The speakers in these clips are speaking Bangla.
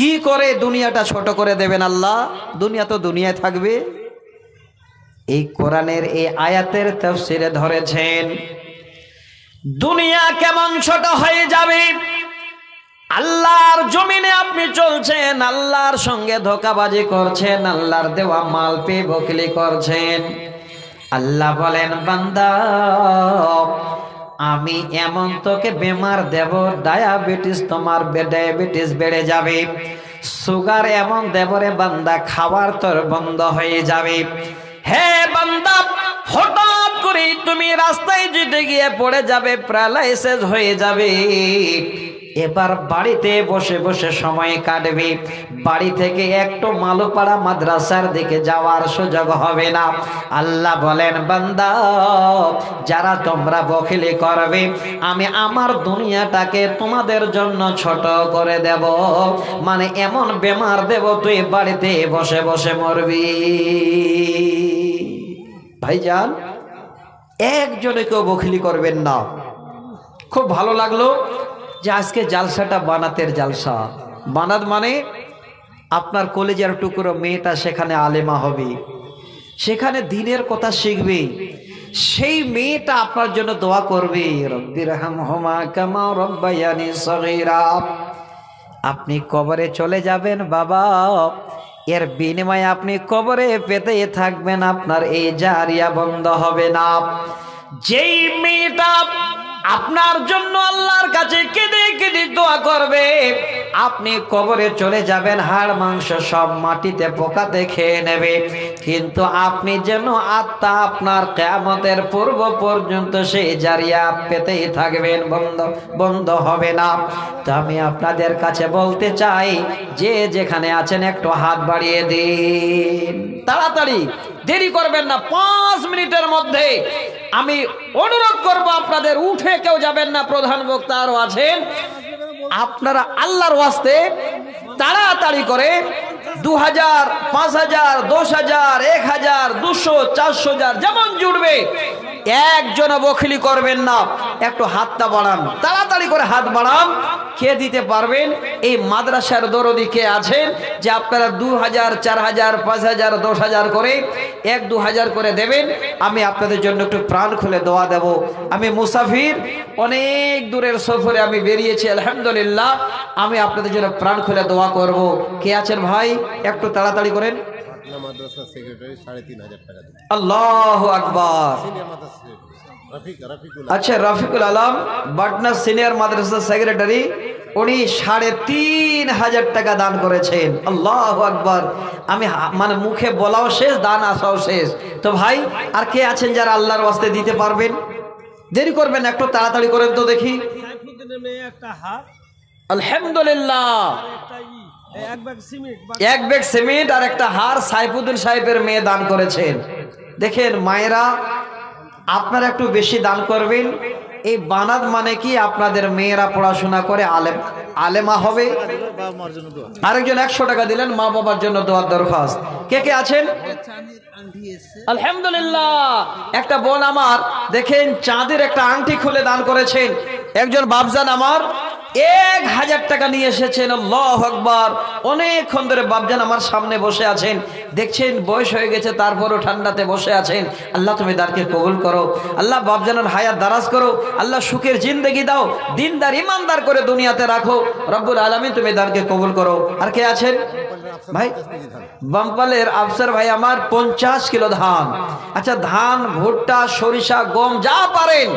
কি করে দুনিয়াটা ছোট করে দেবেন আল্লাহ? দুনিয়া তো দুনিয়ায় থাকবে। এই কোরআনের এই আয়াতের তাফসিরে ধরেছেন দুনিয়া কেমন ছোট হয়ে যাবে। আল্লাহর জমিনে আপনি চলছেন, আল্লাহর সঙ্গে ধোঁকাবাজি করছেন, আল্লাহর দেওয়া মাল পেয়ে বকিলি করছেন। আল্লাহ বলেন বান্দা আমি এমন তোকে বেমার দেব, ডায়াবেটিস তোমার ডায়াবেটিস বেড়ে যাবে, সুগার এমন দেব রে বান্দা খাবার তোর বন্ধ হয়ে যাবে। হে বান্দা হঠাৎ করে তুমি রাস্তায় যেতে গিয়ে পড়ে যাবে, প্যারালাইসিস হয়ে যাবে। এবার বাড়িতে বসে বসে সময় কাটবে, বাড়ি থেকে একটু মালুপাড়া মাদ্রাসার দিকে যাওয়ার সুযোগ হবে না। আল্লাহ বলেন বান্দা যারা তোমরা বখিলি করবে আমি আমার দুনিয়াটাকে তোমাদের জন্য ছোট করে দেব, মানে এমন বেমার দেব তুই বাড়িতে বসে বসে মরবি। ভাইজান একজনে কেউ বখিলি করবেন না। খুব ভালো লাগলো যে আজকে জালসাটা বানাতের জালসা। বানাত মানে আপনার কলেজের টুকরো মেয়েটা সেখানে আলেমা হবে, সেখানে দিনের কথা শিখবে, সেই মেয়েটা আপনার জন্য দোয়া করবে রব্বিরহামহুমা কামা রাব্বায়ানি সগীরা। আপনি কবরে চলে যাবেন বাবা, এর বিনিময়ে আপনি কবরে পেতে থাকবেন, আপনার এই জারিয়া বন্ধ হবে না। যেই মেয়েটা আপনার জন্য আল্লাহর কাছে কেঁদে কেঁদে দোয়া করবে, আপনি কবরে চলে যাবেন, হাড় মাংস সব মাটিতে পোকাতে খেয়ে নেবে, কিন্তু আপনি যেন আত্মা আপনার কিয়ামতের পূর্ব পর্যন্ত সেই জারিয়া পেতেই থাকবেন, বন্ধ হবে না। তো আমি আপনাদের কাছে বলতে চাই যে যেখানে আছেন একটু হাত বাড়িয়ে দিন, তাড়াতাড়ি দেরি করবেন না। 5 মিনিটের মধ্যে আমি অনুরোধ করব আপনাদের, উঠে কেউ যাবেন না, প্রধান বক্তা আরো আছেন, আপনারা আল্লাহর ওয়াস্তে তাড়াতাড়ি করে 2000, 5000, 10000, 1000, 200, 400 যেমন জুড়বে, একজন বখিলি করবেন না। একটু হাতটা বাড়ান, তাড়াতাড়ি করে হাত বাড়ান। কে দিতে পারবেন? এই মাদ্রাসার দরদি কে আছেন যে আপনারা 2000, 4000, 5000, 10000 করে 1-2000 করে দেবেন? আমি আপনাদের জন্য একটু প্রাণ খুলে দোয়া দেব। আমি মুসাফির, অনেক দূরের সফরে আমি বেরিয়েছি, আলহামদুলিল্লাহ। আমি আপনাদের জন্য প্রাণ খুলে দোয়া করব। কে আছেন ভাই? একটু তাড়াতাড়ি করেন। মাদ্রাসা সেক্রেটারি 3500 টাকা দেন। আল্লাহু আকবার। আচ্ছা, রফিকুল আলম পাটনা সিনিয়র মাদ্রাসা সেক্রেটারি, উনি 3500 টাকা দান করেছেন। আল্লাহু আকবার। আমি মানে মুখে বলাও শেষ, দান আসাও শেষ। তো ভাই আর কে আছেন যারা আল্লাহর ওয়াস্তে দিতে পারবেন? দেরি করবেন, একটু তাড়াতাড়ি করেন তো দেখি। আলহামদুলিল্লাহ, এক ব্যাগ সিমেন্ট আর একটা হার সাইফুদ্দিন সাহেবের মেয়ে দান করেছেন। দেখেন মায়েরা, আপনারা একটু বেশি দান করবেন। এই বানাত মানে কি আপনাদের মেয়েরা পড়াশোনা করে আলেমা হবে। আরেকজন 100 টাকা দিলেন, মা বাবার জন্য দোয়ার দরখাস্ত। কে কে আছেন? আলহামদুলিল্লাহ। একটা বোন আমার দেখেন চাঁদের একটা আংটি খুলে দান করেছেন। একজন বাপজান আমার 1000 টাকা নিয়ে এসেছেন। আল্লাহু আকবার। অনেকক্ষণ ধরে বাপজান আমার সামনে বসে আছেন, দেখছেন বয়স হয়ে গেছে, তারপরও ঠান্ডাতে বসে আছেন। আল্লাহ তুমি দানকে কবুল করো, আল্লাহ বাপজানের হায়াত দারাজ করো, আল্লাহ সুখের জিন্দেগি দাও, দিনদার ইমানদার করে দুনিয়াতে রাখো, রব্বুল আলামিন তুমি দানকে কবুল করো। আর কে আছেন ভাই? বামপালের আফসার ভাই আমার 50 কিলো ধান। আচ্ছা, ধান, ভুট্টা, সরিষা, গম যা পারেন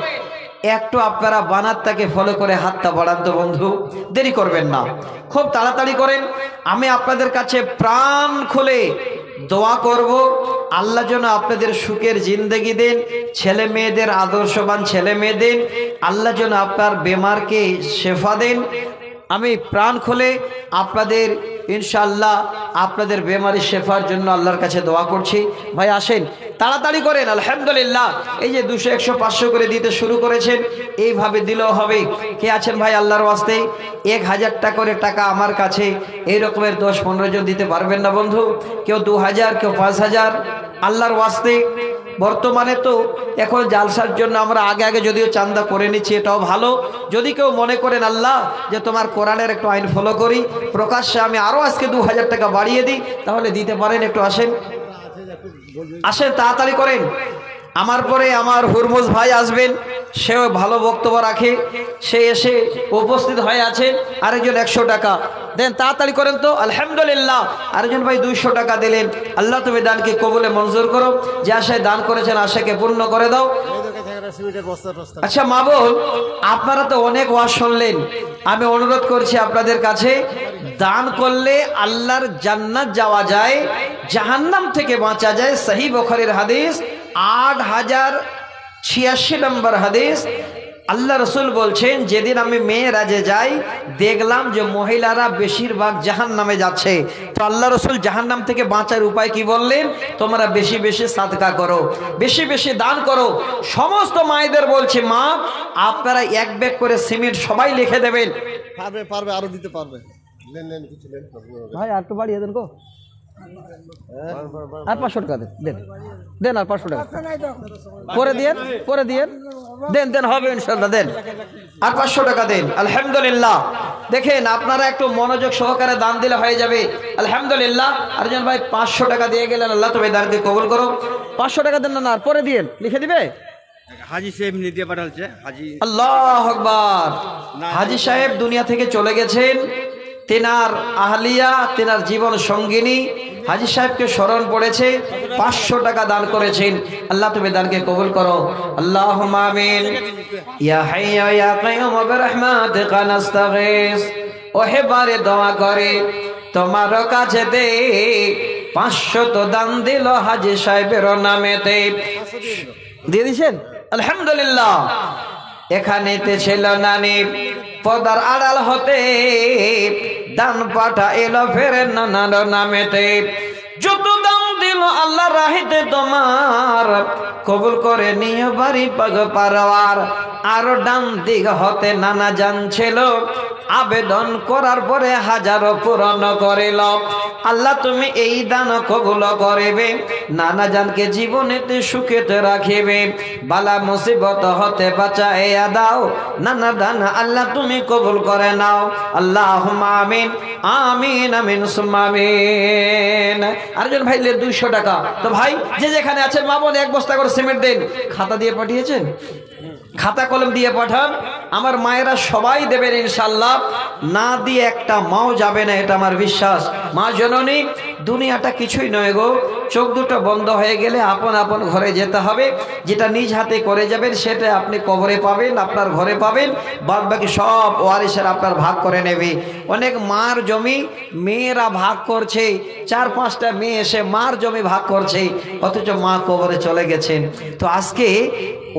একটু আপনারা বানাতটাকে ফলো করে হাতটা বাড়ান তো বন্ধু, দেরি করবেন না, খুব তাড়াতাড়ি করেন। আমি আপনাদের কাছে প্রাণ খুলে দোয়া করব, আল্লাহ যেন আপনাদের সুখের জিন্দেগি দেন, ছেলে মেয়েদের আদর্শবান ছেলে মেয়ে দেন, আল্লাহ যেন আপনার বেমারকে শেফা দেন। আমি প্রাণ খুলে আপনাদের ইনশাআল্লাহ আপনাদের বেমারি শেফার জন্য আল্লাহর কাছে দোয়া করছি। ভাই আসেন, তাড়াতাড়ি করেন। আলহামদুলিল্লাহ, এই যে 200, 100, 500 করে দিতে শুরু করেছেন, এইভাবে দিলেও হবে। কে আছেন ভাই আল্লাহর ওয়াস্তে 1000 টাকা করে টাকা আমার কাছে এই রকমের 10-15 জন দিতে পারবেন না বন্ধু? কেউ 2000, কেউ 5000 আল্লাহর ওয়াস্তে বর্তমানে তো এখন জালসার জন্য আমরা আগে আগে যদিও চান্দা করে নিচ্ছি, এটাও ভালো। যদি কেউ মনে করেন আল্লাহ যে তোমার কোরআনের একটু আইন ফলো করি, প্রকাশ্যে আমি আরও আজকে 2000 টাকা বাড়িয়ে দিই, তাহলে দিতে পারেন। একটু আসেন, আসেন, তাড়াতাড়ি করেন। আমার পরে আমার হুরমুজ ভাই আসবেন, সেও ভালো বক্তব্য রাখে, সে এসে উপস্থিত হয়ে আছেন। আরেকজন 100 টাকা দেন, তাড়াতাড়ি করেন তো। আলহামদুলিল্লাহ, আরেকজন ভাই 200 টাকা দিলেন। আল্লাহ তুমি দানকে কবুলে মঞ্জুর করো, যে আশায় দান করেছেন আশাকে পূর্ণ করে দাও। আচ্ছা মা বোন, আপনারা তো অনেক ওয়াজ শুনলেন, আমি অনুরোধ করছি আপনাদের কাছে, দান করলে আল্লাহর জান্নাত যাওয়া যায়, জাহান্নাম থেকে বাঁচা যায়। সহিহ বুখারীর হাদিস 8086 নম্বর হাদিস। আল্লাহ রসুল বলছেন, যেদিন আমি মেয়েরাজে যাই দেখলাম যে মহিলারা বেশিরভাগ জাহান্নামে যাচ্ছে, তো আল্লাহ রসুল জাহান্নাম থেকে বাঁচার উপায় কি বললেন? তোমরা বেশি বেশি সাদকা করো, বেশি বেশি দান করো। সমস্ত মায়েদের বলছে, মা আপনারা 1 ব্যাগ করে সিমেন্ট সবাই লিখে দেবেন। পারবে পারবে, আরো দিতে পারবে। লেন লেন কিছু লেন ভাই আর একটু বাড়িয়ে দেন গো, আর 500 টাকা দেন, দেন আর 500 টাকা পরে দিয়েন, পরে দিয়েন, দেন দেন, হবে ইনশাল্লাহ, দেন আর 500 টাকা দেন। আলহামদুলিল্লাহ, দেখেন আপনারা একটু মনোযোগ সহকারে দান দিলে হয়ে যাবে। আলহামদুলিল্লাহ, আরেকজন ভাই 500 টাকা দিয়ে গেলেন, আল্লাহ তুমি দানকে কবুল করো। 500 টাকা দেন না, আর পরে দিয়েন, লিখে দিবে। হাজি সাহেব নিয়ে পাঠাচ্ছে, হাজি। আল্লাহু আকবার। হাজি সাহেব দুনিয়া থেকে চলে গেছেন, তেনার আহলিয়া, তেনার জীবন সঙ্গিনী হাজি সাহেবকে স্মরণ পড়েছে, 500 টাকা দান করেছেন। আল্লাহ তুমি দানকে কবুল করো। আল্লাহুম্মা আমিন। ইয়া হাইয়্যু ইয়া কাইয়্যুম বিরহমাতিকা নাস্তাগীস। ওহে বারে দোয়া করে তোমার কাছে দে, 500 দান দিল হাজি সাহেবের নামেতে। দিয়ে দিয়েছেন, আলহামদুলিল্লাহ। এখানেতে ছিল নানি, পদার আড়াল হতে দান পাঠা এলো ফেরে নানার নামেতে। যত দাম দিল আল্লাহ রাহিতে তোমার, কবুল করে নিয়ে বাড়ি পাগ পারওয়ার। আর ডান দিক হতে নানা জানছিল, আবেদন করার পরে হাজারো পূরণ করিল। আল্লাহ তুমি এই দান কবুল করিবে, নানা জানকে জীবনেতে সুখেতে রাখিবে, বালা মুসিবত হতে বাঁচাইয়া দাও, নানা দান আল্লাহ তুমি কবুল করে নাও। আল্লাহুম্মা আমিন, আমিন আমিন সুম্মা আমিন। আরেকজন ভাই 200 টাকা। তো ভাই যে যেখানে আছেন মা বোন 1 বস্তা করে সিমেন্ট দেন। খাতা দিয়ে পাঠিয়েছেন, খাতা কলম দিয়ে পাঠান। আমার মায়েরা সবাই দেবেন ইনশাল্লাহ, না দিয়ে একটা মাও যাবে না, এটা আমার বিশ্বাস। মা জননী, দুনিয়াটা কিছুই নয় গো, চোখ দুটো বন্ধ হয়ে গেলে আপন আপন ঘরে যেতে হবে। যেটা নিজ হাতে করে যাবেন সেটা আপনি কবরে পাবেন, আপনার ঘরে পাবেন, বাদ বাকি সব ওয়ারিসের আপনার ভাগ করে নেবে। অনেক মার জমি মেয়েরা ভাগ করছে, 4-5টা মেয়ে এসে মার জমি ভাগ করছে, অথচ মা কবরে চলে গেছেন। তো আজকে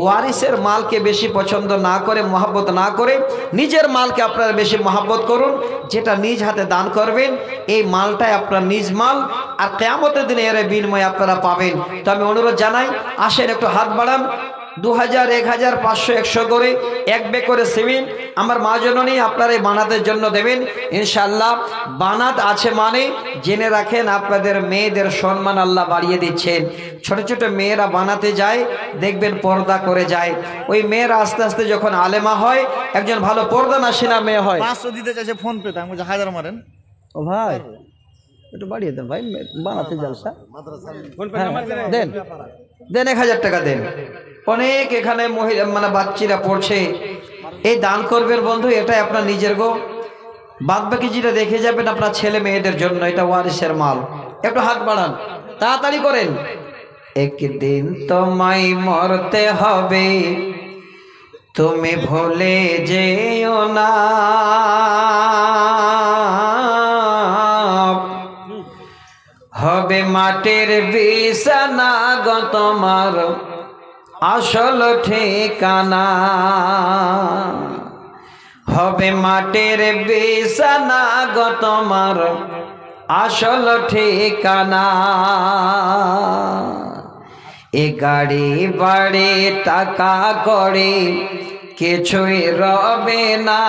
ওয়ারিসের মালকে বেশি পছন্দ না করে, মহব্বত না করে, নিজের মালকে আপনারা বেশি মহব্বত করুন। যেটা নিজ হাতে দান করবেন এই মালটাই আপনার নিজ মাল, আর কিয়ামতের দিনে এর বিনিময় আপনারা পাবেন। তো আমি অনুরোধ জানাই, আসেন একটু হাত বাড়ান। 2000, 1000, 500, 100 করে 1 ব্যাগ করে সিমেন্ট আমার মা জননী আপনারা এই বানাতের জন্য দেবেন ইনশাআল্লাহ। বানাত আছে মানে জেনে রাখেন, আপনাদের মেয়েদের সম্মান আল্লাহ বাড়িয়ে দিচ্ছেন। ছোট ছোট মেয়েরা বানাতে যায়, দেখবেন পর্দা করে যায়। ওই মেয়েরা আস্তে আস্তে যখন আলেমা হয়, একজন ভালো পর্দা নাশিনা মেয়ে হয়। 500 দিতে চাইছে ফোন পে, আমি 1000 মারেন। ও ভাই একটু বাড়িয়ে দেন ভাই, বানাতে জালসা দেন, দেন 1000 টাকা দেন। অনেক এখানে মহিলা মানে বাচ্চারা পড়ছে, এই দান করবেন বন্ধু, এটাই আপনার নিজের গো। বাদ বাকি যেটা দেখে যাবেন আপনার ছেলে মেয়েদের জন্য, এটা ওয়ারিসের মাল। একটু হাত বাড়ান, তাড়াতাড়ি করেন। একদিন তোমায় মরতে হবে, তুমি ভুলে যেও না, হবে মাটির বিছানা গো তোমার আসল ঠিকানা, হবে মাটির বিছানা গো তোমার আসল ঠিকানা। এ গাড়ি বাড়ি টাকা করে কিছুই রবে না,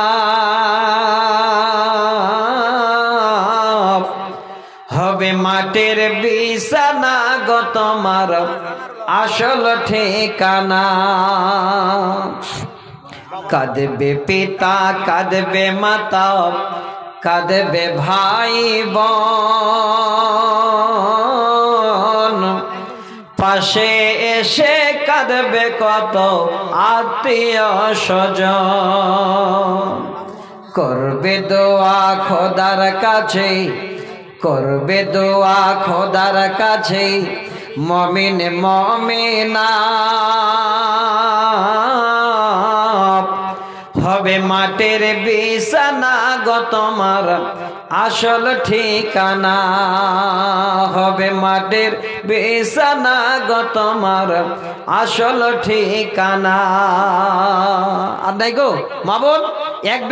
হবে মাটির বিছানা গো তোমার আসল ঠিকানা। কাঁদবে পিতা কাঁদবে মাতা কাঁদবে ভাই বোন, পাশে এসে কাঁদবে কত আত্মীয় স্বজন। করবে দোয়া খোদার কাছে, করবে দোয়া খোদার কাছে মুমিন মুমিনা, হবে মাটির বিছানা গো তোমার আসল ঠিকানা, হবে মাটির বিছানা গো তোমার আসল ঠিকানা। আর নাই গো মা বোন, এক